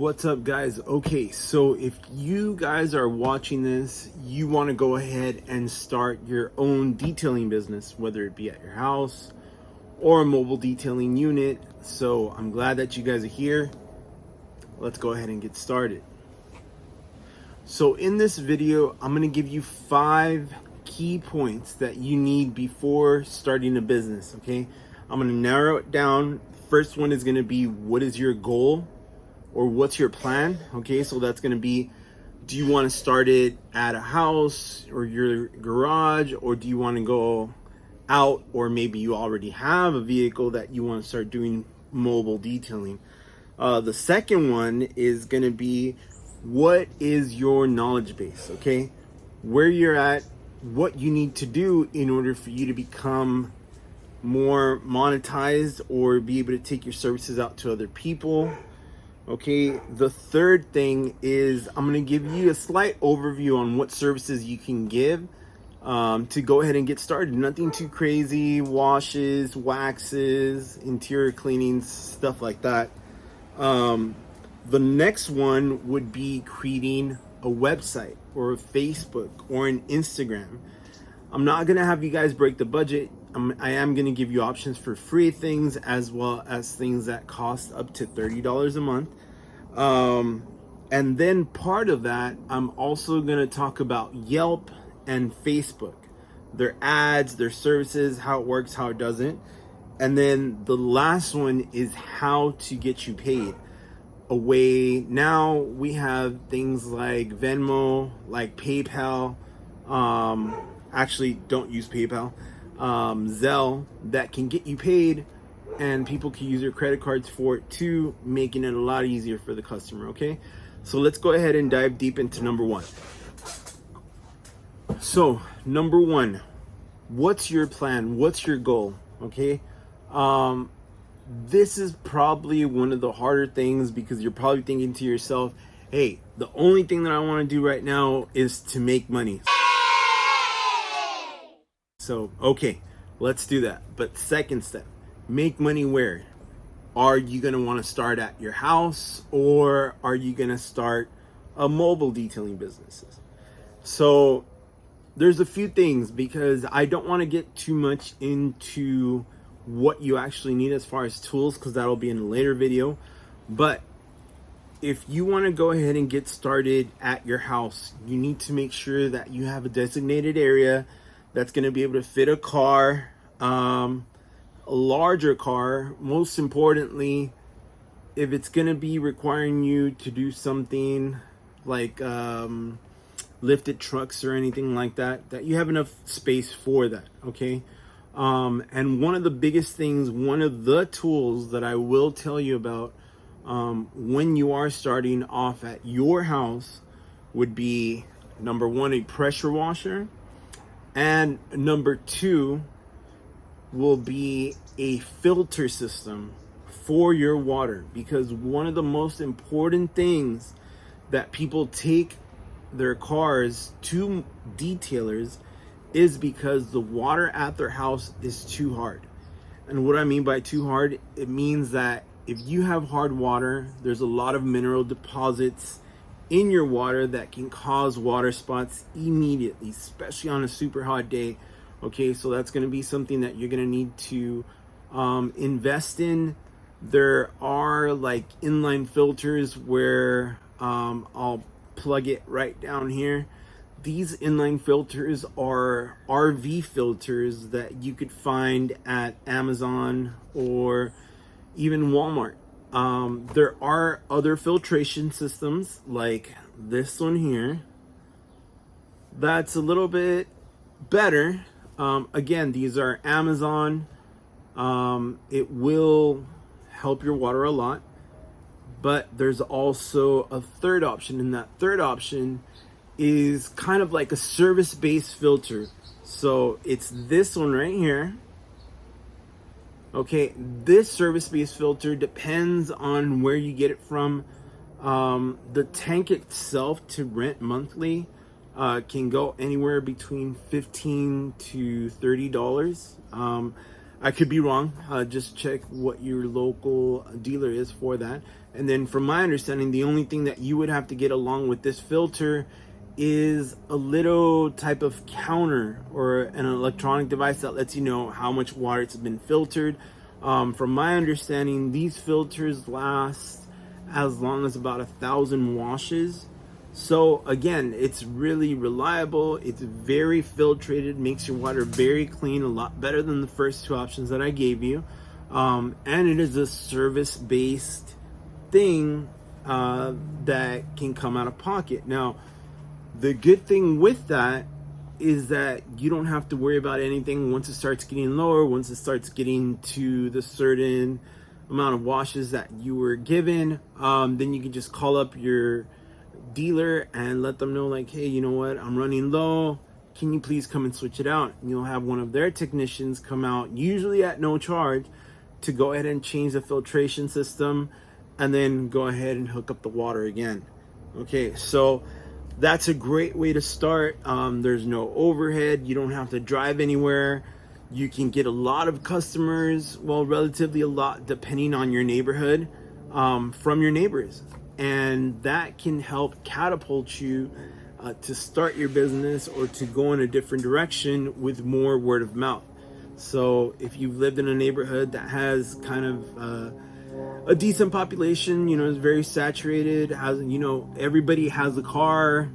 What's up, guys? Okay, so if you guys are watching this, you want to go ahead and start your own detailing business, whether it be at your house or a mobile detailing unit. So I'm glad that you guys are here. Let's go ahead and get started. So in this video, I'm going to give you 5 key points that you need before starting a business. Okay, I'm going to narrow it down. First one is going to be, what is your goal? Or what's your plan? Okay, so that's going to be, do you want to start it at a house or your garage, or do you want to go out, or maybe you already have a vehicle that you want to start doing mobile detailing? The second one is going to be, what is your knowledge base? Okay, where you're at, what you need to do in order for you to become more monetized or be able to take your services out to other people. Okay, the third thing is, I'm going to give you a slight overview on what services you can give to go ahead and get started. Nothing too crazy, washes, waxes, interior cleanings, stuff like that. The next one would be creating a website or a Facebook or an Instagram. I'm not going to have you guys break the budget. I am going to give you options for free things as well as things that cost up to $30 a month. And then part of that, I'm also going to talk about Yelp and Facebook, their ads, their services, how it works, how it doesn't. And then the last one is how to get you paid. Now we have things like Venmo, like PayPal. Actually, don't use PayPal. Zelle, that can get you paid, and people can use your credit cards for it too, making it a lot easier for the customer. Okay, so let's go ahead and dive deep into number one. So number one, what's your plan? What's your goal? Okay, this is probably one of the harder things, because you're probably thinking to yourself, hey, the only thing that I want to do right now is to make money. So, okay, let's do that. But second step, make money where? Are you going to want to start at your house, or are you going to start a mobile detailing businesses? So there's a few things, because I don't want to get too much into what you actually need as far as tools, because that'll be in a later video. But if you want to go ahead and get started at your house, you need to make sure that you have a designated area that's going to be able to fit a car, a larger car. Most importantly, if it's going to be requiring you to do something like lifted trucks or anything like that, that you have enough space for that. Okay. And one of the biggest things, one of the tools that I will tell you about when you are starting off at your house would be, number one, a pressure washer. And number 2 will be a filter system for your water, because one of the most important things that people take their cars to detailers is because the water at their house is too hard. And what I mean by too hard, it means that if you have hard water, there's a lot of mineral deposits in your water that can cause water spots immediately, especially on a super hot day. Okay, so that's going to be something that you're going to need to invest in. There are like inline filters where I'll plug it right down here. These inline filters are RV filters that you could find at Amazon or even Walmart. There are other filtration systems like this one here that's a little bit better. Again, these are Amazon. It will help your water a lot, but there's also a third option, and that third option is kind of like a service-based filter. So it's this one right here. Okay, this service-based filter depends on where you get it from. The tank itself to rent monthly can go anywhere between $15 to $30. I could be wrong. Just check what your local dealer is for that. And then from my understanding, the only thing that you would have to get along with this filter is a little type of counter or an electronic device that lets you know how much water it's been filtered. From my understanding, these filters last as long as about 1,000 washes. So again, it's really reliable. It's very filtrated, makes your water very clean, a lot better than the first two options that I gave you. And it is a service-based thing that can come out of pocket. Now, the good thing with that is that you don't have to worry about anything once it starts getting lower, once it starts getting to the certain amount of washes that you were given. Then you can just call up your dealer and let them know, like, hey, you know what, I'm running low, can you please come and switch it out? And you'll have one of their technicians come out, usually at no charge, to go ahead and change the filtration system and then go ahead and hook up the water again. Okay, so that's a great way to start. There's no overhead, you don't have to drive anywhere. You can get a lot of customers, well, relatively a lot depending on your neighborhood, from your neighbors. And that can help catapult you to start your business or to go in a different direction with more word of mouth. So if you've lived in a neighborhood that has kind of a decent population, you know, is very saturated, has, you know, everybody has a car,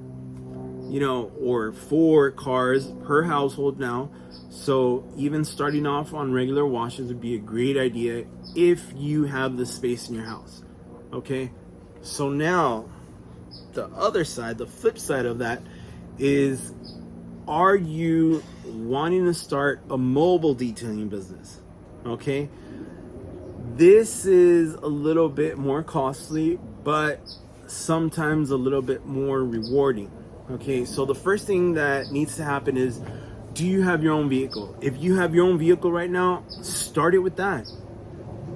you know, or 4 cars per household now. So even starting off on regular washes would be a great idea if you have the space in your house. Okay. So now, the other side, the flip side of that is, are you wanting to start a mobile detailing business? Okay, this is a little bit more costly, but sometimes a little bit more rewarding. Okay, so the first thing that needs to happen is, do you have your own vehicle? If you have your own vehicle right now, start it with that.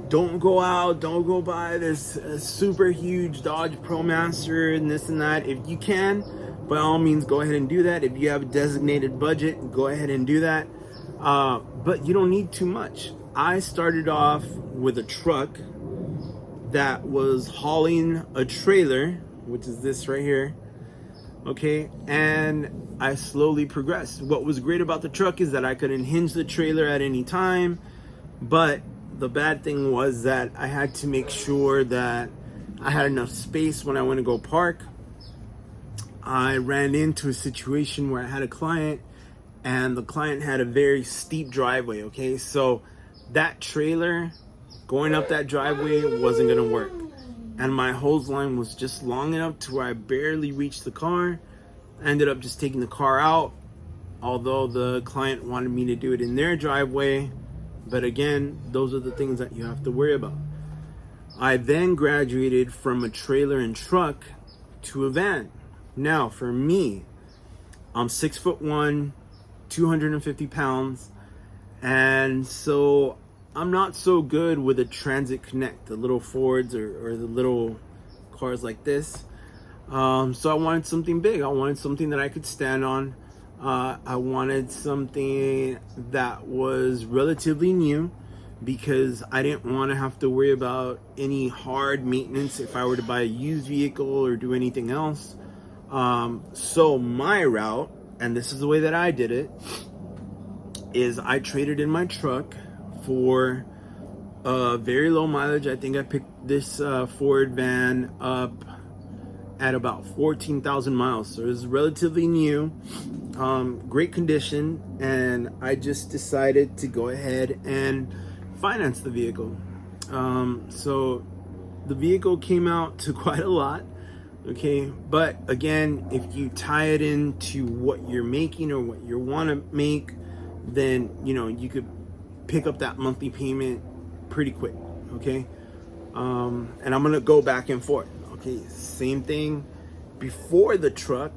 Don't go out, don't go buy this super huge Dodge ProMaster and this and that. If you can, by all means, go ahead and do that. If you have a designated budget, go ahead and do that. But you don't need too much. I started off with a truck that was hauling a trailer, which is this right here. Okay, and I slowly progressed. What was great about the truck is that I could unhinge the trailer at any time, but the bad thing was that I had to make sure that I had enough space when I went to go park. I ran into a situation where I had a client and the client had a very steep driveway, okay? So that trailer going up that driveway wasn't gonna work. And my hose line was just long enough to where I barely reached the car. I ended up just taking the car out, although the client wanted me to do it in their driveway. But again, those are the things that you have to worry about. I then graduated from a trailer and truck to a van. Now, for me, I'm 6'1", 250 pounds, and so I'm not so good with a Transit Connect, the little Fords or the little cars like this. So I wanted something big. I wanted something that I could stand on. I wanted something that was relatively new because I didn't want to have to worry about any hard maintenance if I were to buy a used vehicle or do anything else. So my route, and this is the way that I did it, is I traded in my truck for very low mileage. I think I picked this Ford van up at about 14,000 miles. So it was relatively new, great condition, and I just decided to go ahead and finance the vehicle. So the vehicle came out to quite a lot, okay? But again, if you tie it into what you're making or what you want to make, then, you know, you could pick up that monthly payment pretty quick, okay? And I'm gonna go back and forth. Okay, same thing. Before the truck,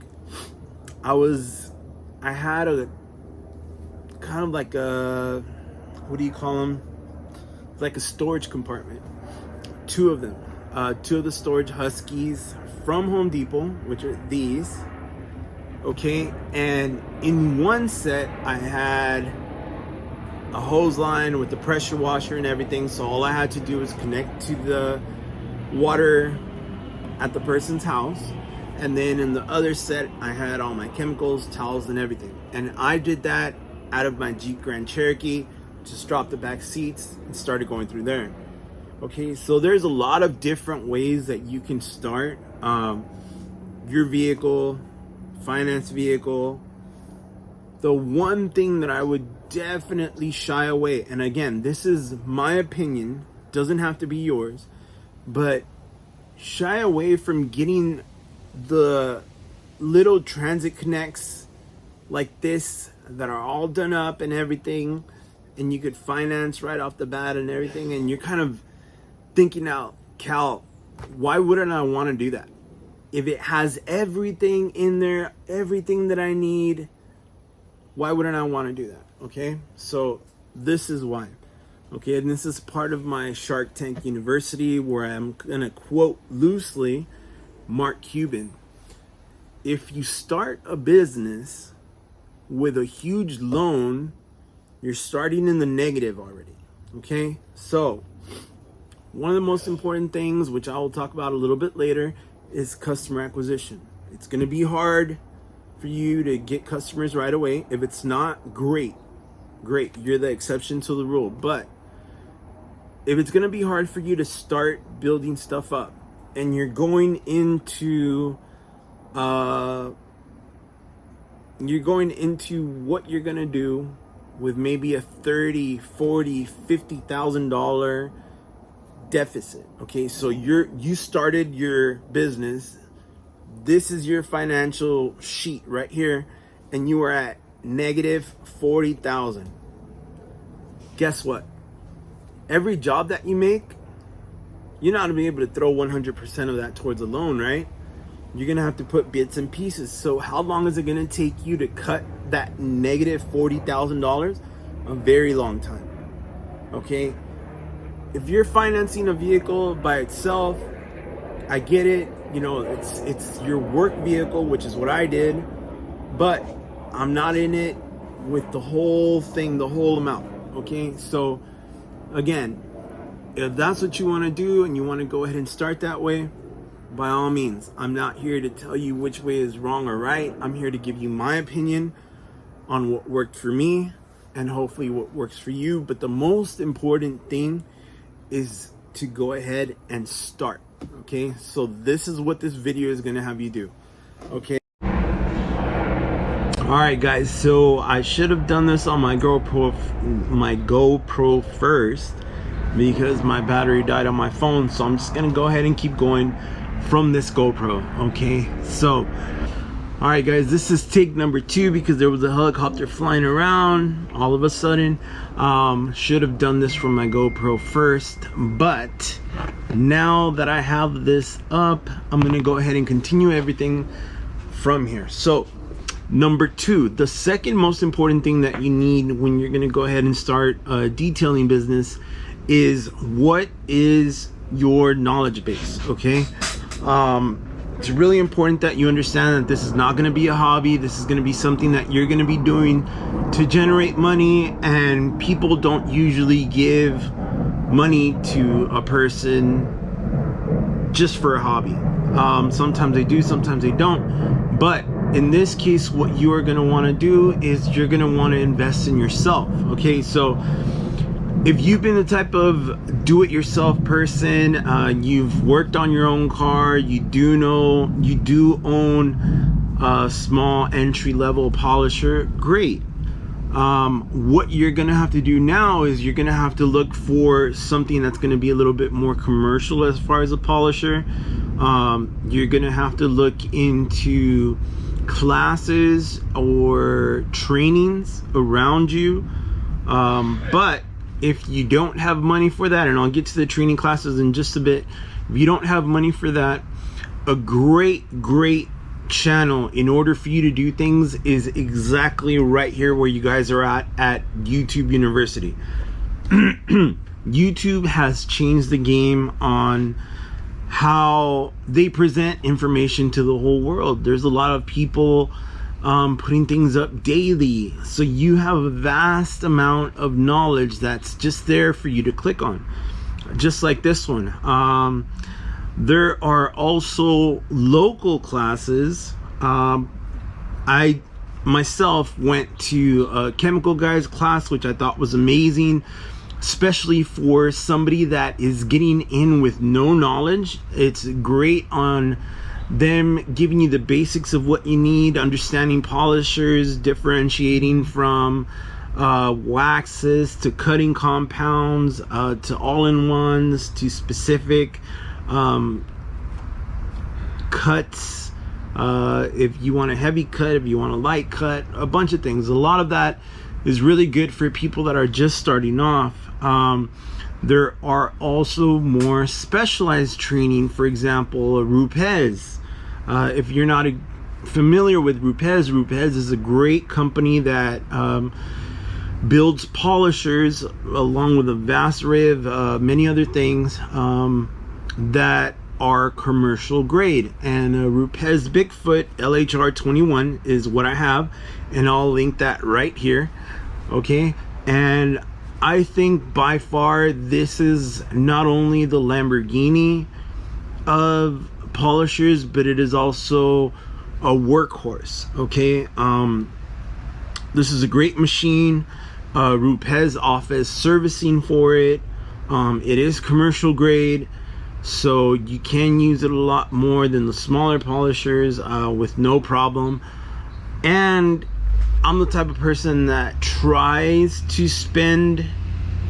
I had a kind of like a, what do you call them? Like a storage compartment. 2 of them. 2 of the storage Huskies from Home Depot, which are these. Okay, and in one set I had a hose line with the pressure washer and everything. So all I had to do was connect to the water at the person's house. And then in the other set, I had all my chemicals, towels, and everything. And I did that out of my Jeep Grand Cherokee, just dropped the back seats and started going through there. Okay, so there's a lot of different ways that you can start your vehicle, finance vehicle. The one thing that I would definitely shy away, and again, this is my opinion, doesn't have to be yours, but shy away from getting the little transit connects like this that are all done up and everything, and you could finance right off the bat and everything, and you're kind of thinking out, Cal, why wouldn't I want to do that? If it has everything in there, everything that I need, why wouldn't I want to do that? Okay, so this is why. Okay, and this is part of my Shark Tank University, where I'm gonna quote loosely Mark Cuban. If you start a business with a huge loan, you're starting in the negative already. Okay, so one of the most important things, which I will talk about a little bit later, is customer acquisition. It's gonna be hard for you to get customers right away. If it's not, great, you're the exception to the rule. But if it's gonna be hard for you to start building stuff up, and you're going into what you're gonna do with maybe a $30, $40, $50,000 deficit. Okay, so you started your business. This is your financial sheet right here, and you are at negative 40,000. Guess what? Every job that you make, you're not gonna be able to throw 100% of that towards a loan, right? You're gonna have to put bits and pieces. So how long is it gonna take you to cut that negative $40,000? A very long time. Okay? If you're financing a vehicle by itself, I get it. You know, it's your work vehicle, which is what I did, but I'm not in it with the whole thing, the whole amount. Okay, so again, if that's what you want to do and you want to go ahead and start that way, by all means. I'm not here to tell you which way is wrong or right. I'm here to give you my opinion on what worked for me and hopefully what works for you. But the most important thing is to go ahead and start. Okay, so this is what this video is going to have you do. Okay. All right, guys. So I should have done this on my GoPro first, because my battery died on my phone. So I'm just going to go ahead and keep going from this GoPro. Okay. So, all right, guys. This is take number 2 because there was a helicopter flying around all of a sudden. Should have done this from my GoPro first, but now that I have this up, I'm gonna go ahead and continue everything from here. So number 2, the second most important thing that you need when you're gonna go ahead and start a detailing business is, what is your knowledge base? Okay, it's really important that you understand that this is not going to be a hobby. This is going to be something that you're going to be doing to generate money, and people don't usually give money to a person just for a hobby. Sometimes they do, sometimes they don't. But in this case, what you are going to want to do is you're going to want to invest in yourself. Okay, so if you've been the type of do-it-yourself person, you've worked on your own car, you do own a small entry-level polisher, great. What you're gonna have to do now is you're gonna have to look for something that's gonna be a little bit more commercial as far as a polisher. You're gonna have to look into classes or trainings around you, but if you don't have money for that, and I'll get to the training classes in just a bit, if you don't have money for that, a great channel in order for you to do things is exactly right here where you guys are at YouTube University. YouTube has changed the game on how they present information to the whole world. There's a lot of people putting things up daily. So you have a vast amount of knowledge that's just there for you to click on, just like this one. There are also local classes. I myself went to a chemical guys class, which I thought was amazing, especially for somebody that is getting in with no knowledge. It's great on them giving you the basics of what you need, understanding polishers, differentiating from waxes to cutting compounds, to all-in-ones, to specific cuts. If you want a heavy cut, if you want a light cut, a bunch of things. A lot of that is really good for people that are just starting off. There are also more specialized training. For example, Rupes. If you're not familiar with Rupes, Rupes is a great company that builds polishers along with a vast array of many other things that are commercial grade. And Rupes Bigfoot LHR 21 is what I have, and I'll link that right here. Okay, and I think by far this is not only the Lamborghini of polishers, but it is also a workhorse. Okay, this is a great machine. Rupes offers servicing for it. It is commercial grade, so you can use it a lot more than the smaller polishers with no problem. And I'm the type of person that tries to spend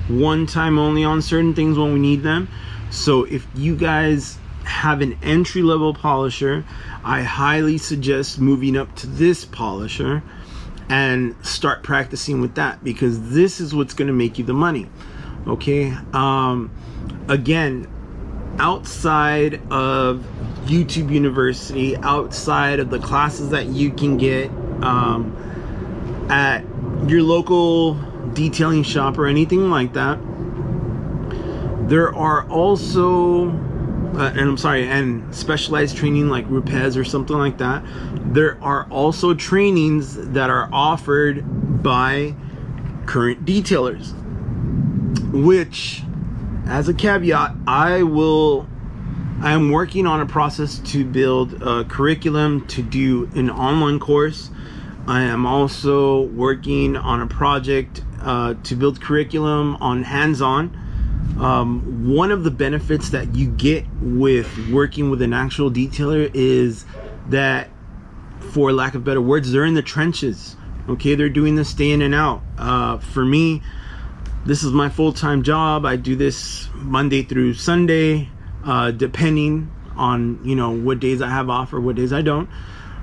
one time only on certain things when we need them. So if you guys have an entry-level polisher, I highly suggest moving up to this polisher and start practicing with that, because this is what's going to make you the money. Okay, again, outside of YouTube University, outside of the classes that you can get at your local detailing shop or anything like that, there are also and specialized training like Rupes or something like that. There are also trainings that are offered by current detailers, which, as a caveat, I am working on a process to build a curriculum to do an online course. I am also working on a project to build curriculum on hands-on. One of the benefits that you get with working with an actual detailer is that, for lack of better words, they're in the trenches. Okay, they're doing this day in and out. For me, this is my full-time job. I do this Monday through Sunday, depending on, you know, what days I have off or what days I don't.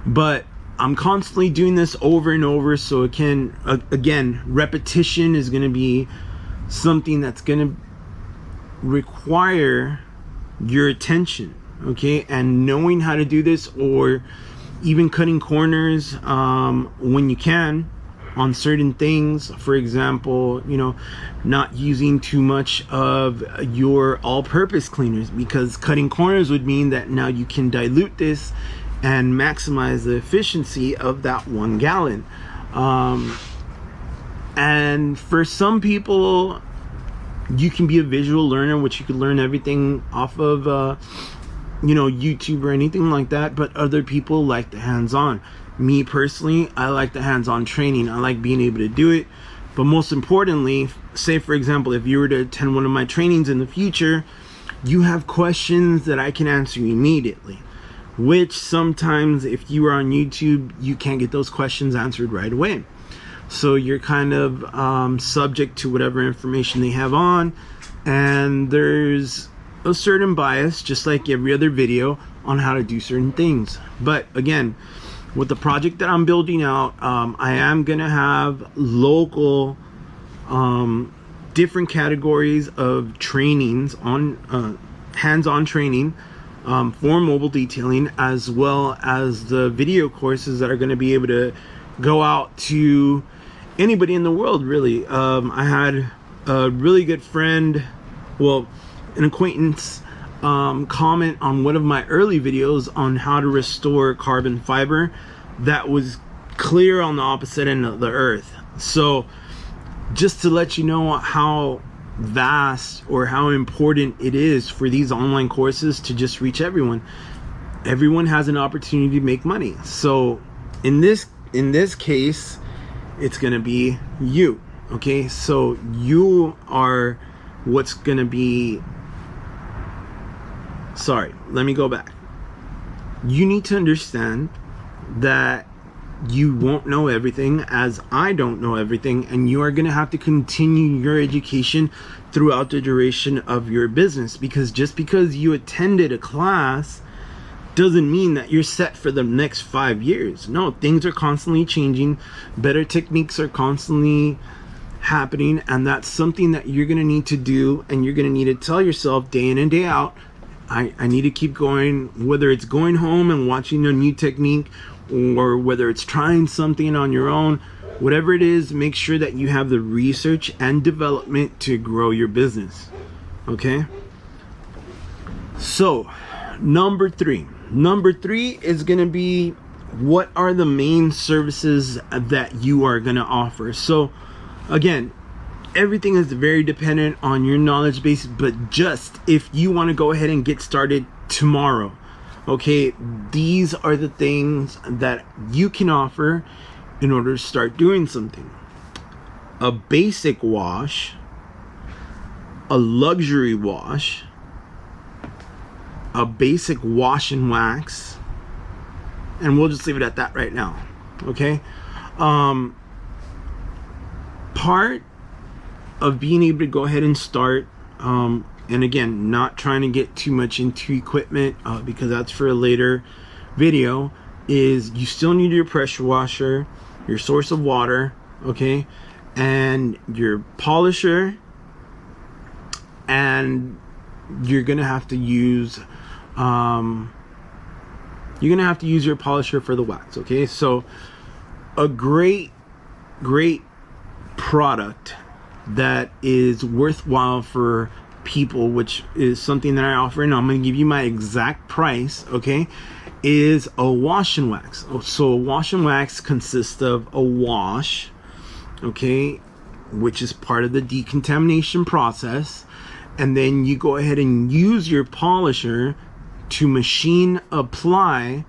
But I'm constantly doing this over and over, so it can, again, repetition is going to be something that's going to require your attention. Okay, and knowing how to do this, or even cutting corners when you can on certain things. For example, you know, not using too much of your all-purpose cleaners, because cutting corners would mean that now you can dilute this and maximize the efficiency of that 1 gallon. And for some people, you can be a visual learner, which you could learn everything off of you know, YouTube or anything like that. But other people like the hands-on. Me personally, I like the hands-on training. I like being able to do it. But most importantly, say for example, if you were to attend one of my trainings in the future, you have questions that I can answer immediately, which sometimes if you are on YouTube, you can't get those questions answered right away. So you're kind of subject to whatever information they have on, and there's a certain bias, just like every other video, on how to do certain things. But again, with the project that I'm building out, I am gonna have local different categories of trainings on hands-on training for mobile detailing, as well as the video courses that are going to be able to go out to anybody in the world, really. I had a really good friend, well, an acquaintance, comment on one of my early videos on how to restore carbon fiber that was clear on the opposite end of the earth. So just to let you know how vast or how important it is for these online courses to just reach everyone. Everyone has an opportunity to make money. So in this case, it's going to be you. Okay, so you are what's going to be, sorry, let me go back. You need to understand that you won't know everything, as I don't know everything, and you are going to have to continue your education throughout the duration of your business, because just because you attended a class doesn't mean that you're set for the next 5 years. No, things are constantly changing. Better techniques are constantly happening, and that's something that you're going to need to do, and you're going to need to tell yourself day in and day out, I need to keep going, whether it's going home and watching a new technique, or whether it's trying something on your own. Whatever it is, make sure that you have the research and development to grow your business. Okay? So, number three is going to be, what are the main services that you are going to offer? So again, everything is very dependent on your knowledge base, but just if you want to go ahead and get started tomorrow, okay, these are the things that you can offer in order to start doing something. A basic wash, a luxury wash, a basic wash and wax, and we'll just leave it at that right now. Okay, part of being able to go ahead and start, and again, not trying to get too much into equipment because that's for a later video, is you still need your pressure washer, your source of water, okay, and your polisher, and you're gonna have to use your polisher for the wax. Okay, so a great product that is worthwhile for people, which is something that I offer, and I'm going to give you my exact price, okay, is a wash and wax. So a wash and wax consists of a wash, okay, which is part of the decontamination process, and then you go ahead and use your polisher to machine apply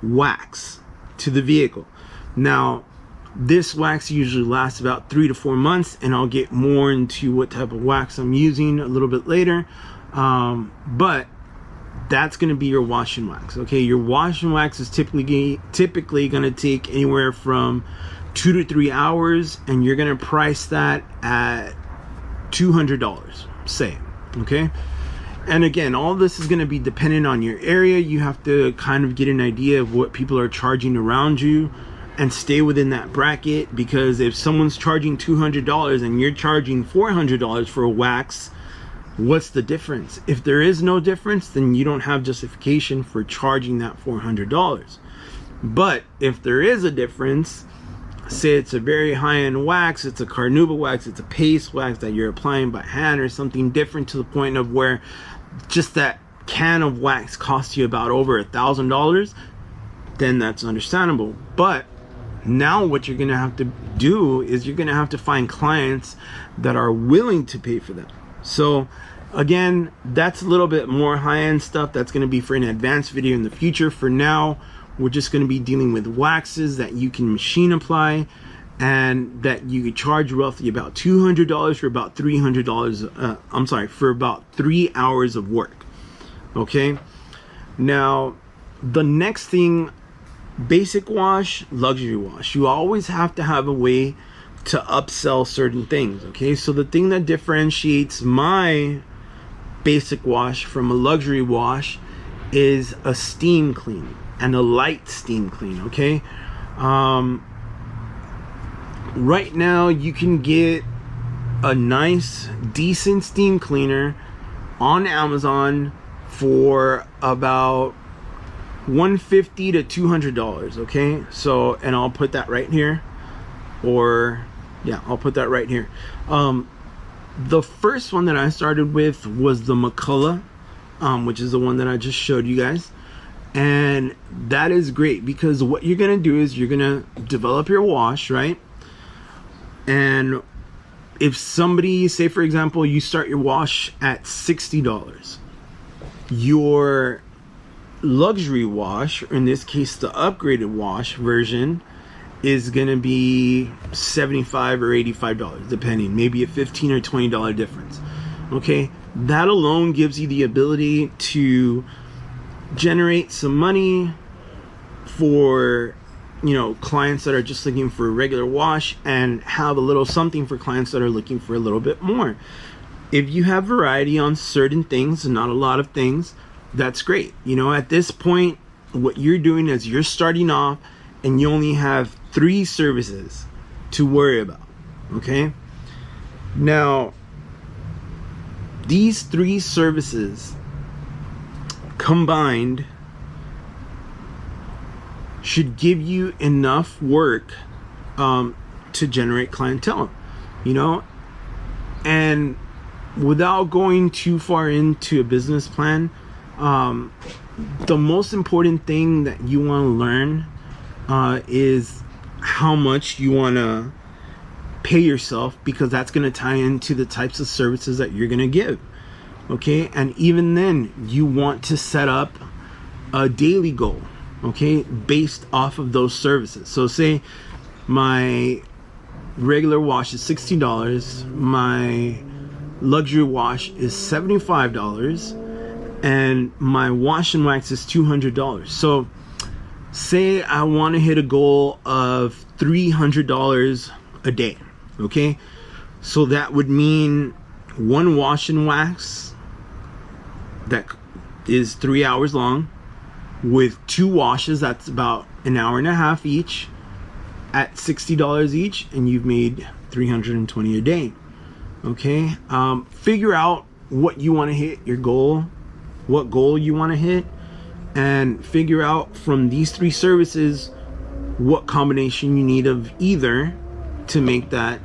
wax to the vehicle. Now, this wax usually lasts about 3 to 4 months, and I'll get more into what type of wax I'm using a little bit later. But that's going to be your wash and wax. Okay, your wash and wax is typically going to take anywhere from 2 to 3 hours, and you're going to price that at $200, say. Okay, and again, all this is going to be dependent on your area. You have to kind of get an idea of what people are charging around you and stay within that bracket, because if someone's charging $200 and you're charging $400 for a wax, what's the difference? If there is no difference, then you don't have justification for charging that $400. But if there is a difference, say it's a very high-end wax, it's a carnauba wax, it's a paste wax that you're applying by hand, or something different, to the point of where just that can of wax costs you about over $1,000, then that's understandable. But now what you're going to have to do is you're going to have to find clients that are willing to pay for that. So again, that's a little bit more high-end stuff. That's going to be for an advanced video in the future. For now, we're just going to be dealing with waxes that you can machine apply, and that you could charge roughly about $200 for about $300. For about 3 hours of work. Okay. Now, the next thing, basic wash, luxury wash. You always have to have a way to upsell certain things. Okay. So the thing that differentiates my basic wash from a luxury wash is a steam clean, and a light steam clean. Okay. Right now you can get a nice decent steam cleaner on Amazon for about $150 to $200. Okay, so, and I'll put that right here, or yeah, I'll put that right here. The first one that I started with was the McCullough, which is the one that I just showed you guys, And that is great, because what you're going to do is you're going to develop your wash, right? And if somebody, say for example, you start your wash at $60, your luxury wash, or in this case the upgraded wash version, is going to be $75 or $85, depending, maybe a $15 or $20 difference. Okay, that alone gives you the ability to generate some money for, you know, clients that are just looking for a regular wash, and have a little something for clients that are looking for a little bit more. If you have variety on certain things and not a lot of things, that's great. You know, at this point, what you're doing is you're starting off and you only have 3 services to worry about. Okay, now these 3 services combined should give you enough work to generate clientele, you know. And without going too far into a business plan, the most important thing that you want to learn is how much you want to pay yourself, because that's going to tie into the types of services that you're going to give. Okay, and even then you want to set up a daily goal, okay, based off of those services. So say my regular wash is $60, my luxury wash is $75, and my wash and wax is $200. So say I want to hit a goal of $300 a day. Okay, so that would mean one wash and wax that is 3 hours long, with 2 washes, that's about an hour and a half each, at $60 each, and you've made $320 a day. Okay, figure out what you want to hit, your goal, what goal you want to hit, and figure out from these 3 services what combination you need of either to make that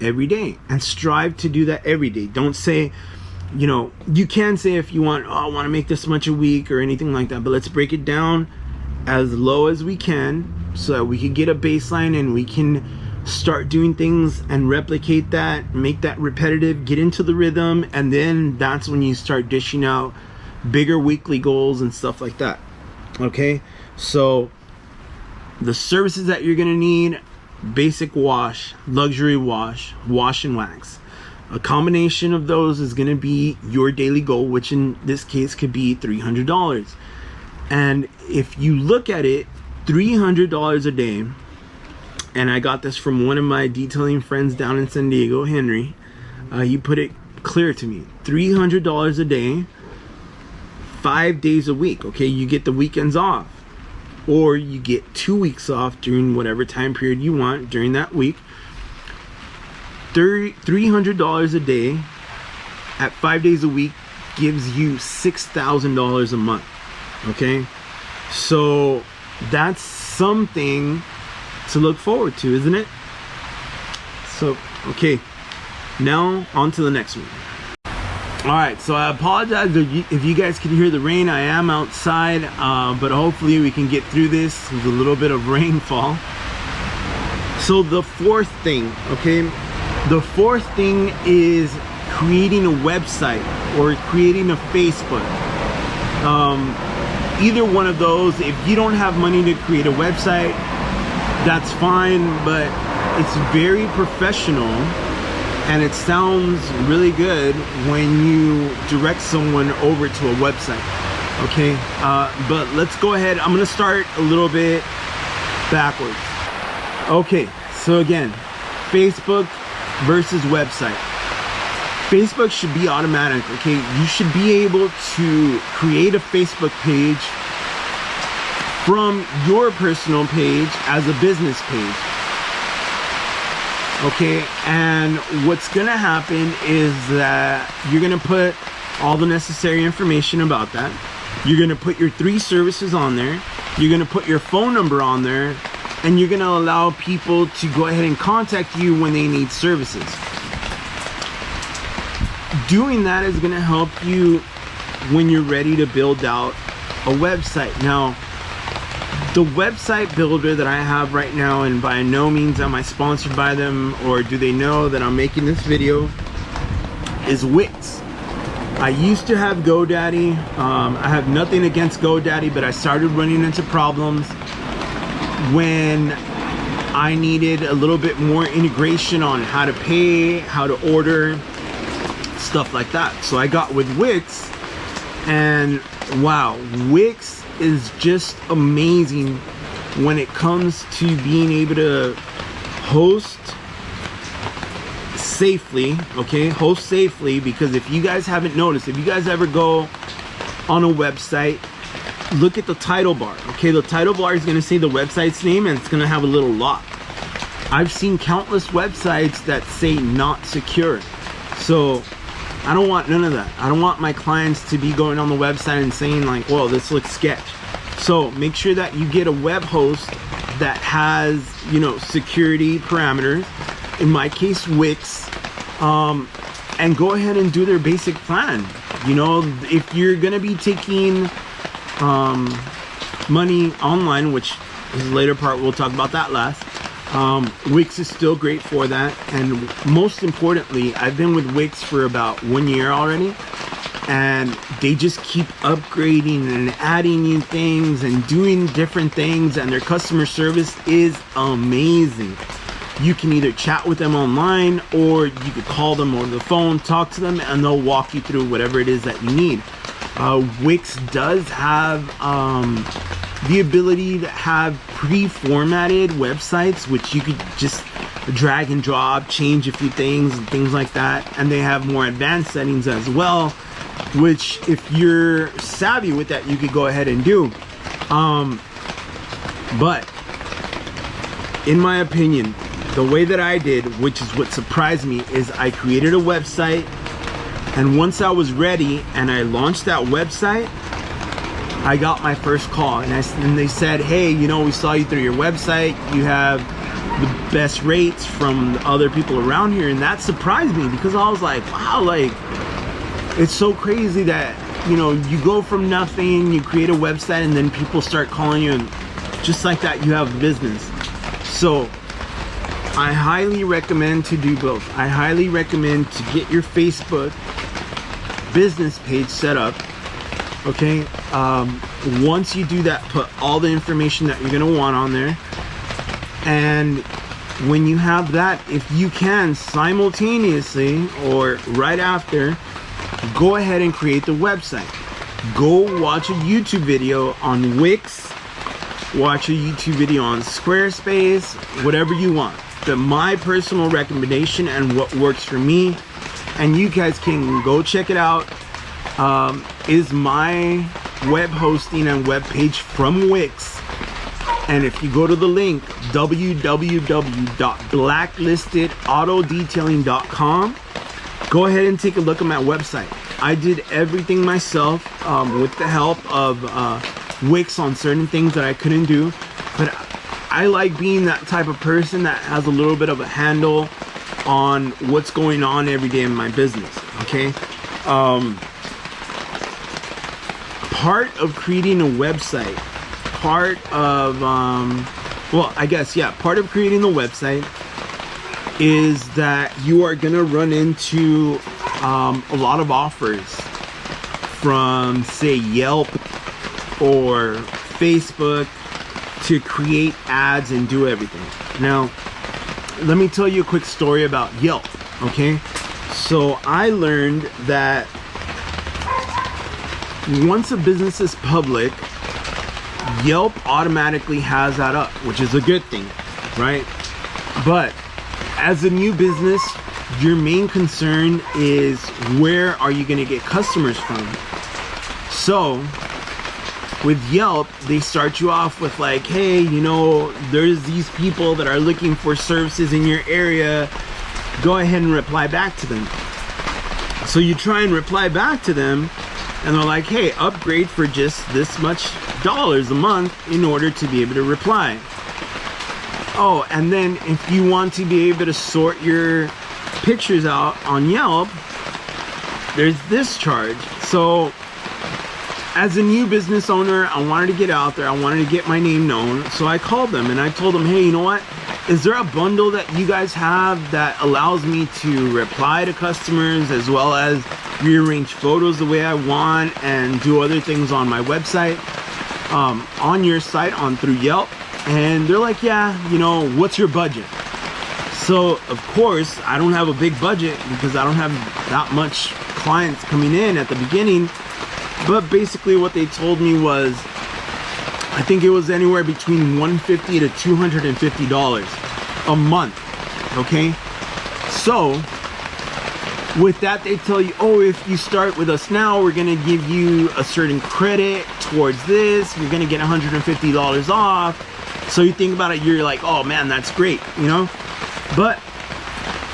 every day, and strive to do that every day. Don't say, you know, you can say if you want, oh, I want to make this much a week or anything like that, but let's break it down as low as we can so that we can get a baseline and we can start doing things and replicate that, make that repetitive, get into the rhythm, and then that's when you start dishing out bigger weekly goals and stuff like that. Okay, so the services that you're gonna need: basic wash, luxury wash, wash and wax. A combination of those is going to be your daily goal, which in this case could be $300. And if you look at it, $300 a day, and I got this from one of my detailing friends down in San Diego, Henry, he put it clear to me: $300 a day, 5 days a week. Okay, you get the weekends off, or you get 2 weeks off during whatever time period you want during that week. $300 a day at 5 days a week gives you $6,000 a month. Okay, so that's something to look forward to, isn't it? So okay, now on to the next one. All right, so I apologize if you guys can hear the rain. I am outside, but hopefully we can get through this with a little bit of rainfall. So the 4th thing, okay, the 4th thing is creating a website or creating a Facebook. Either one of those. If you don't have money to create a website, that's fine, but it's very professional and it sounds really good when you direct someone over to a website. Okay, but let's go ahead. I'm gonna start a little bit backwards. Okay, so again, Facebook versus website. Facebook should be automatic. Okay, you should be able to create a Facebook page from your personal page as a business page. Okay, and what's gonna happen is that you're gonna put all the necessary information about that. You're gonna put your 3 services on there. You're gonna put your phone number on there, and you're gonna allow people to go ahead and contact you when they need services. Doing that is gonna help you when you're ready to build out a website. Now, the website builder that I have right now, and by no means am I sponsored by them or do they know that I'm making this video, is Wix. I used to have GoDaddy. I have nothing against GoDaddy, but I started running into problems when I needed a little bit more integration on how to pay, how to order, stuff like that. So I got with Wix, and wow, Wix is just amazing when it comes to being able to host safely. Okay, host safely, because if you guys haven't noticed, if you guys ever go on a website, look at the title bar. Okay, the title bar is going to say the website's name, and it's going to have a little lock. I've seen countless websites that say not secure. So I don't want none of that. I don't want my clients to be going on the website and saying like, well, this looks sketch. So make sure that you get a web host that has, you know, security parameters. In my case, Wix, and go ahead and do their basic plan. You know, if you're gonna be taking money online, which is the later part, we'll talk about that last. Wix is still great for that, and most importantly, I've been with Wix for about 1 year already, and they just keep upgrading and adding new things and doing different things, and their customer service is amazing. You can either chat with them online, or you could call them over the phone, talk to them, and they'll walk you through whatever it is that you need. Wix does have the ability to have pre-formatted websites, which you could just drag and drop, change a few things and things like that. And they have more advanced settings as well, which if you're savvy with that, you could go ahead and do. But in my opinion, the way that I did, which is what surprised me, is I created a website, and once I was ready and I launched that website, I got my first call, and they said, hey, you know, we saw you through your website, you have the best rates from other people around here. And that surprised me, because I was like, wow, like, it's so crazy that, you know, you go from nothing, you create a website, and then people start calling you, and just like that, you have business. So I highly recommend to do both. I highly recommend to get your Facebook business page set up. Okay, once you do that, put all the information that you're gonna want on there, and when you have that, if you can simultaneously or right after, go ahead and create the website. Go watch a YouTube video on Wix, watch a YouTube video on Squarespace, whatever you want. But my personal recommendation and what works for me, and you guys can go check it out, is my web hosting and web page from Wix. And if you go to the link www.blacklistedautodetailing.com, go ahead and take a look at my website. I did everything myself with the help of Wix on certain things that I couldn't do, but I like being that type of person that has a little bit of a handle on what's going on every day in my business. Okay, part of creating a website, part of part of creating the website is that you are gonna run into a lot of offers from, say, Yelp or Facebook to create ads and do everything. Now, let me tell you a quick story about Yelp. Okay, so I learned that once a business is public, Yelp automatically has that up, which is a good thing, right? But as a new business, your main concern is, where are you going to get customers from? So with Yelp, they start you off with like, hey, you know, there's these people that are looking for services in your area, go ahead and reply back to them. So you try and reply back to them, and they're like, hey, upgrade for just this much dollars a month in order to be able to reply. Oh, and then if you want to be able to sort your pictures out on Yelp, there's this charge. So as a new business owner, I wanted to get out there. I wanted to get my name known. So I called them and I told them, hey, you know what? Is there a bundle that you guys have that allows me to reply to customers as well as rearrange photos the way I want and do other things on my website, on your site, through Yelp? And they're like, yeah, you know, what's your budget? So of course I don't have a big budget because I don't have that much clients coming in at the beginning. But basically what they told me was, I think it was anywhere between $150 to $250 a month. Okay, so with that they tell you, oh, if you start with us now, we're gonna give you a certain credit towards this, you're gonna get $150 off. So you think about it, you're like, oh man, that's great, you know. But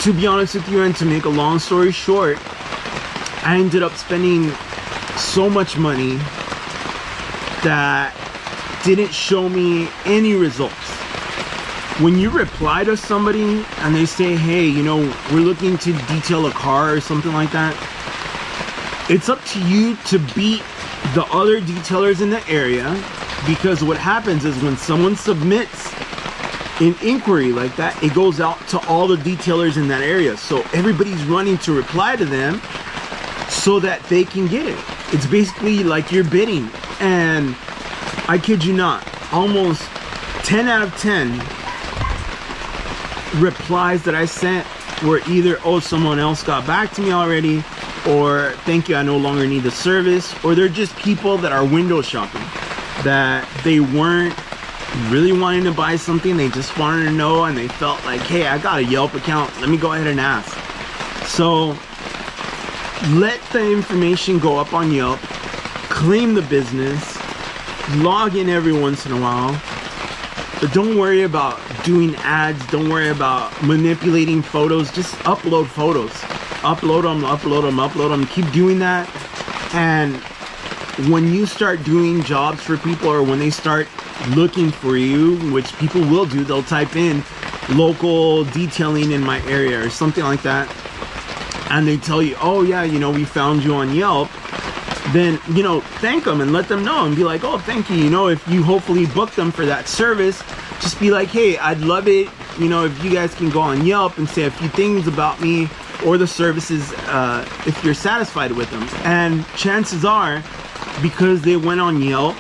to be honest with you, and to make a long story short, I ended up spending so much money that didn't show me any results. When you reply to somebody and they say, hey, you know, we're looking to detail a car or something like that, it's up to you to beat the other detailers in the area, because what happens is when someone submits an inquiry like that, it goes out to all the detailers in that area. So everybody's running to reply to them so that they can get it. It's basically like you're bidding. And I kid you not, almost 10 out of 10 replies that I sent were either, oh, someone else got back to me already, or thank you, I no longer need the service, or they're just people that are window shopping, that they weren't really wanting to buy something, they just wanted to know, and they felt like, hey, I got a Yelp account, let me go ahead and ask. So let the information go up on Yelp, claim the business, log in every once in a while, but don't worry about doing ads, don't worry about manipulating photos, just upload photos. Upload them, upload them, upload them, keep doing that. And when you start doing jobs for people, or when they start looking for you, which people will do, they'll type in local detailing in my area or something like that, and they tell you, oh yeah, you know, we found you on Yelp, then, you know, thank them and let them know and be like, oh, thank you. You know, if you hopefully book them for that service, just be like, hey, I'd love it, you know, if you guys can go on Yelp and say a few things about me or the services, if you're satisfied with them. And chances are, because they went on Yelp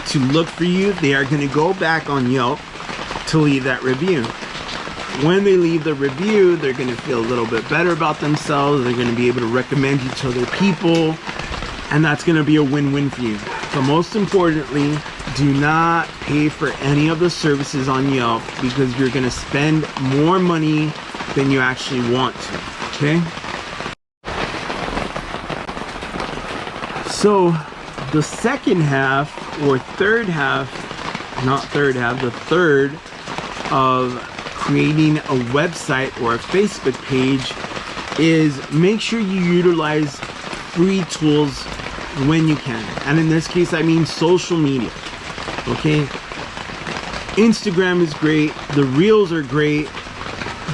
to look for you, they are going to go back on Yelp to leave that review. When they leave the review, they're going to feel a little bit better about themselves. They're going to be able to recommend you to other people, and that's going to be a win-win for you. But most importantly, do not pay for any of the services on Yelp, because you're going to spend more money than you actually want to. Okay? So the second half, or third half, not third half, the third of creating a website or a Facebook page is make sure you utilize free tools when you can. And in this case, I mean social media. Okay? Instagram is great, the reels are great,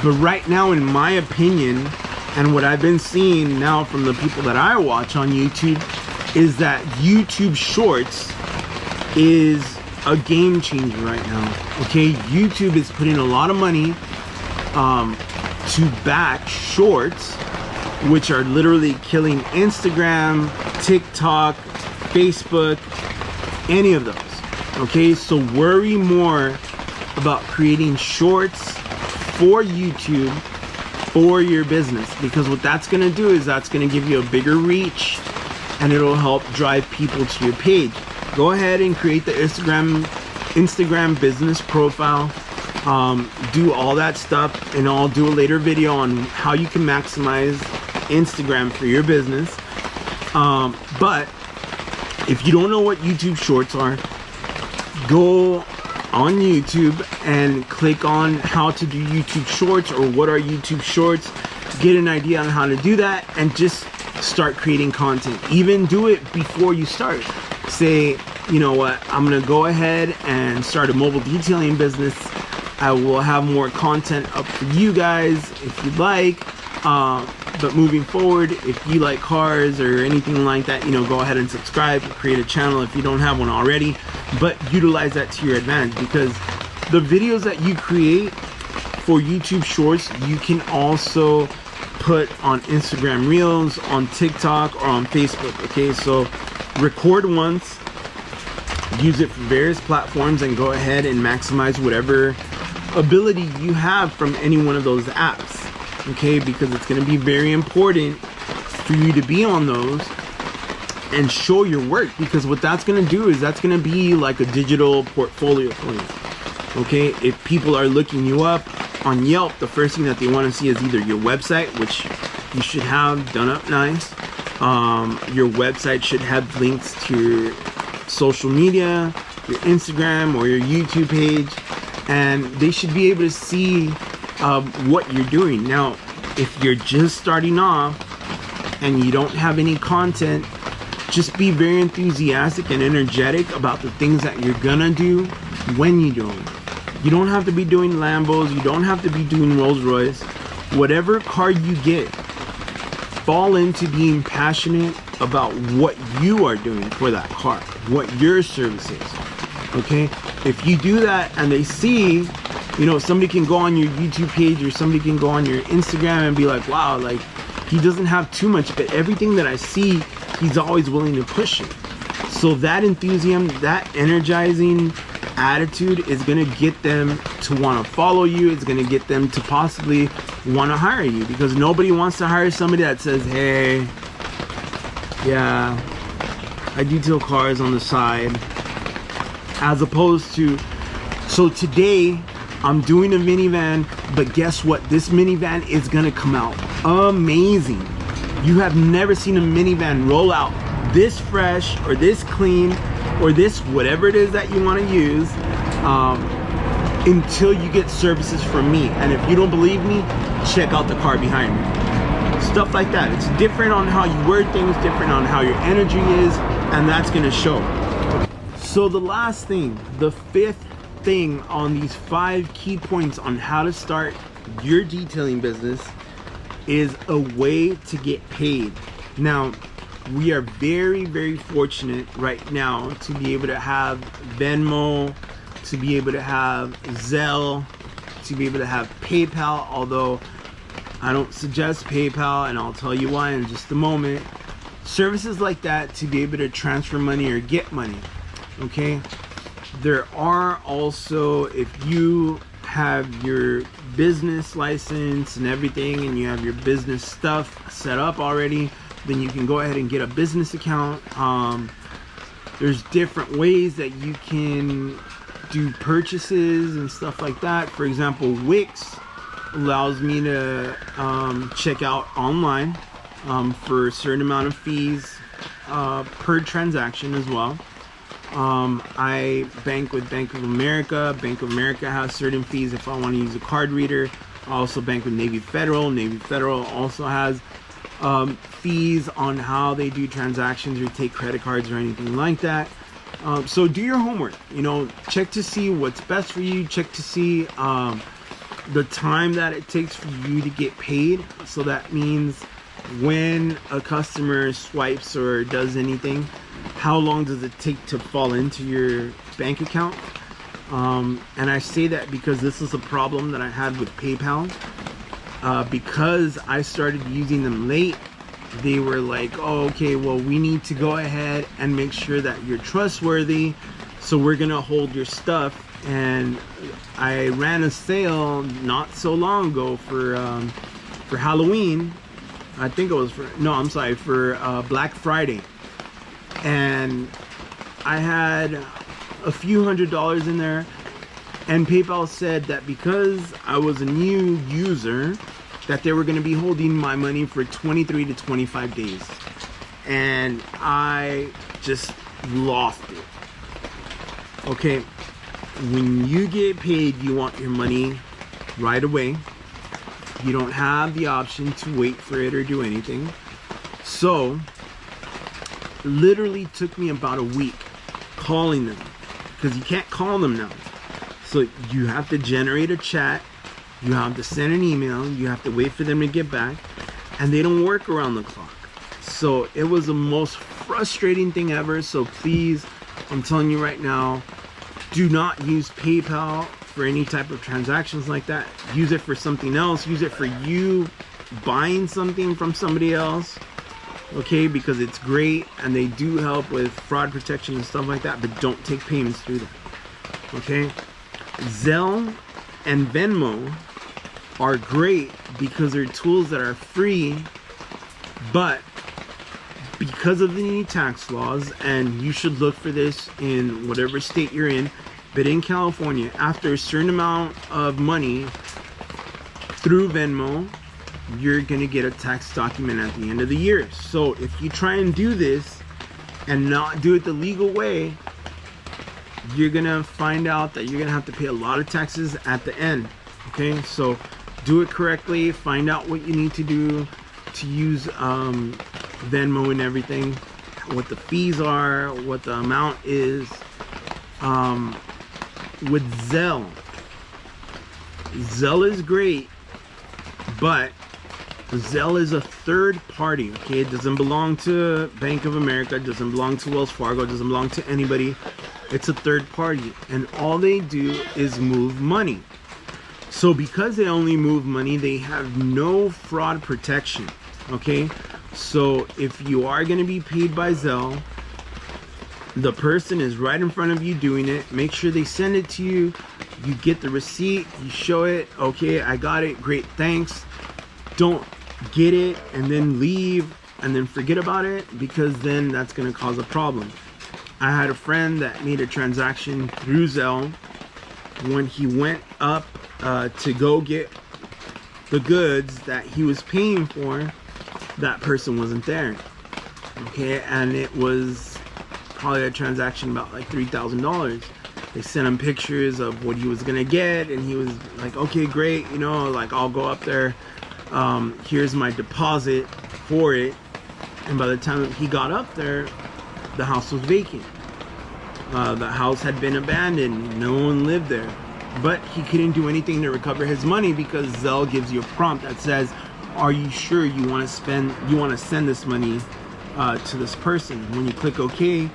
but right now, in my opinion, and what I've been seeing now from the people that I watch on YouTube, is that YouTube Shorts is a game changer right now. Okay, YouTube is putting a lot of money to back shorts, which are literally killing Instagram, TikTok, Facebook, any of those. Okay, so worry more about creating shorts for YouTube for your business, because what that's going to do is that's going to give you a bigger reach, and it'll help drive people to your page. Go ahead and create the Instagram business profile, do all that stuff, and I'll do a later video on how you can maximize Instagram for your business. But if you don't know what YouTube Shorts are, go on YouTube and click on how to do YouTube Shorts, or what are YouTube Shorts, get an idea on how to do that, and just start creating content. Even do it before you start. Say, you know what, I'm gonna go ahead and start a mobile detailing business. I will have more content up for you guys if you'd like. But moving forward, if you like cars or anything like that, go ahead and subscribe, create a channel if you don't have one already, but utilize that to your advantage, because the videos that you create for YouTube Shorts, you can also put on Instagram Reels, on TikTok, or on Facebook. Okay, so record once, use it for various platforms, and go ahead and maximize whatever ability you have from any one of those apps. Okay, because it's going to be very important for you to be on those and show your work, because what that's going to do is that's going to be like a digital portfolio for you. Okay, if people are looking you up on Yelp, the first thing that they want to see is either your website, which you should have done up nice. Your website should have links to your social media, your Instagram or your YouTube page, and they should be able to see what you're doing. Now, if you're just starting off and you don't have any content, just be very enthusiastic and energetic about the things that you're gonna do when you do them. You don't have to be doing Lambos, you don't have to be doing Rolls Royce. Whatever car you get, fall into being passionate about what you are doing for that car, what your service is. Okay, if you do that and they see, somebody can go on your YouTube page or somebody can go on your Instagram and be like, wow, like he doesn't have too much, but everything that I see, he's always willing to push it. So that enthusiasm, that energizing attitude is going to get them to want to follow you. It's going to get them to possibly want to hire you, because nobody wants to hire somebody that says, hey, yeah, I detail cars on the side, as opposed to, so today I'm doing a minivan, but guess what? This minivan is going to come out amazing. You have never seen a minivan roll out this fresh or this clean or this whatever it is that you want to use until you get services from me. And if you don't believe me, check out the car behind me. Stuff like that. It's different on how you word things, different on how your energy is, and that's going to show. So the last thing, the fifth thing on these 5 key points on how to start your detailing business is a way to get paid. Now, we are very, very fortunate right now to be able to have Venmo, to be able to have Zelle, to be able to have PayPal, although I don't suggest PayPal, and I'll tell you why in just a moment. Services like that to be able to transfer money or get money. Okay, there are also, if you have your business license and everything and you have your business stuff set up already, then you can go ahead and get a business account. There's different ways that you can do purchases and stuff like that. For example, Wix allows me to check out online for a certain amount of fees per transaction as well. I bank with Bank of America. Bank of America has certain fees if I want to use a card reader. I also bank with Navy Federal. Navy Federal also has fees on how they do transactions or take credit cards or anything like that. So do your homework, check to see what's best for you, check to see the time that it takes for you to get paid. So that means when a customer swipes or does anything, how long does it take to fall into your bank account? And I say that because this is a problem that I had with PayPal. Because I started using them late, they were like, oh, okay, well, we need to go ahead and make sure that you're trustworthy, so we're gonna hold your stuff. And I ran a sale not so long ago for Halloween. I think it was for Black Friday, and I had a few $100s in there, and PayPal said that because I was a new user, that they were going to be holding my money for 23 to 25 days. And I just lost it. Okay, when you get paid, you want your money right away. You don't have the option to wait for it or do anything. So, literally took me about a week calling them, because you can't call them now. So you have to generate a chat, you have to send an email, you have to wait for them to get back, and they don't work around the clock. So it was the most frustrating thing ever. So please, I'm telling you right now, do not use PayPal for any type of transactions like that. Use it for something else. Use it for you buying something from somebody else, okay? Because it's great and they do help with fraud protection and stuff like that, but don't take payments through that, okay? Zelle and Venmo are great because they're tools that are free, but because of the tax laws, and you should look for this in whatever state you're in, but in California, after a certain amount of money through Venmo, you're gonna get a tax document at the end of the year. So if you try and do this and not do it the legal way, you're gonna find out that you're gonna have to pay a lot of taxes at the end, okay? So do it correctly, find out what you need to do to use Venmo and everything, what the fees are, what the amount is. With Zelle is great, but Zelle is a third party, okay? It doesn't belong to Bank of America, it doesn't belong to Wells Fargo, it doesn't belong to anybody. It's a third party, and all they do is move money. So because they only move money, they have no fraud protection, okay? So if you are going to be paid by Zelle, the person is right in front of you doing it. Make sure they send it to you. You get the receipt, you show it, okay, I got it, great, thanks. Don't get it and then leave and then forget about it, because then that's going to cause a problem. I had a friend that made a transaction through Zelle. When he went up to go get the goods that he was paying for, that person wasn't there, okay? And it was probably a transaction about like $3,000. They sent him pictures of what he was gonna get, and he was like, okay, great, you know, like, I'll go up there, here's my deposit for it. And by the time he got up there, the house was vacant. The house had been abandoned, no one lived there. But he couldn't do anything to recover his money because Zelle gives you a prompt that says, are you sure you want to send this money to this person? When you click OK,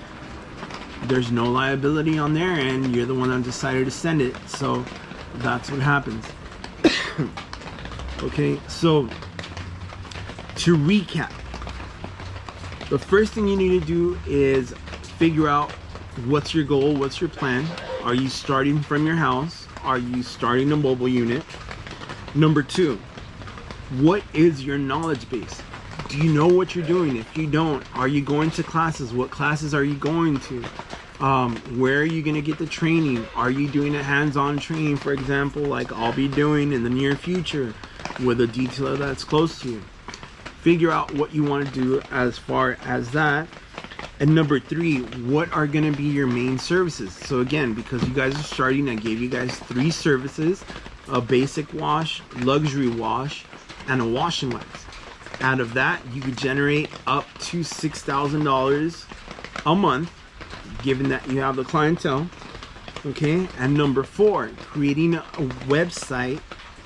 there's no liability on there, and you're the one that decided to send it. So that's what happens. Okay, so to recap, the first thing you need to do is figure out what's your goal, what's your plan. Are you starting from your house? Are you starting a mobile unit? Number two, what is your knowledge base? Do you know what you're doing? If you don't, are you going to classes? What classes are you going to? Where are you going to get the training? Are you doing a hands-on training, for example, like I'll be doing in the near future with a detailer that's close to you? Figure out what you want to do as far as that. And number three, what are going to be your main services? So again, because you guys are starting, I gave you guys 3 services: a basic wash, luxury wash, and a wash and wax. Out of that, you could generate up to $6,000 a month, given that you have the clientele. Okay, and number 4, creating a website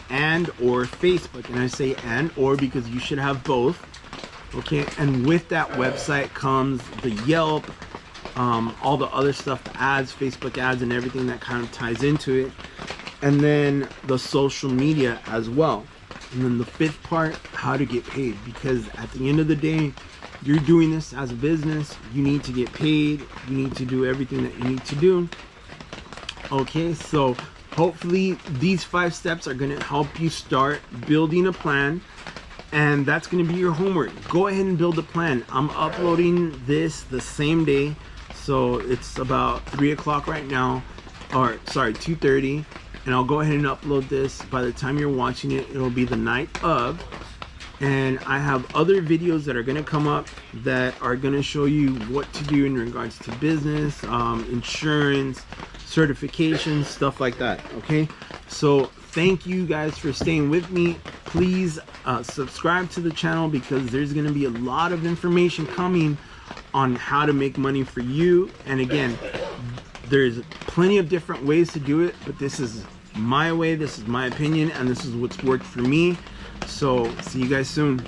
and or Facebook. And I say and or because you should have both. Okay, and with that website comes the Yelp, all the other stuff, the ads, Facebook ads, and everything that kind of ties into it, and then the social media as well. And then the 5th part, how to get paid, because at the end of the day, you're doing this as a business. You need to get paid. You need to do everything that you need to do. Okay, so hopefully these 5 steps are going to help you start building a plan. And that's going to be your homework. Go ahead and build a plan. I'm uploading this the same day. So it's about 3 o'clock right now, or sorry, 2:30. And I'll go ahead and upload this. By the time you're watching it, it'll be the night of. And I have other videos that are going to come up that are going to show you what to do in regards to business, insurance, certifications, stuff like that. Okay, so thank you guys for staying with me. Please subscribe to the channel, because there's going to be a lot of information coming on how to make money for you. And again, there's plenty of different ways to do it, but this is my way, this is my opinion, and this is what's worked for me. So see you guys soon.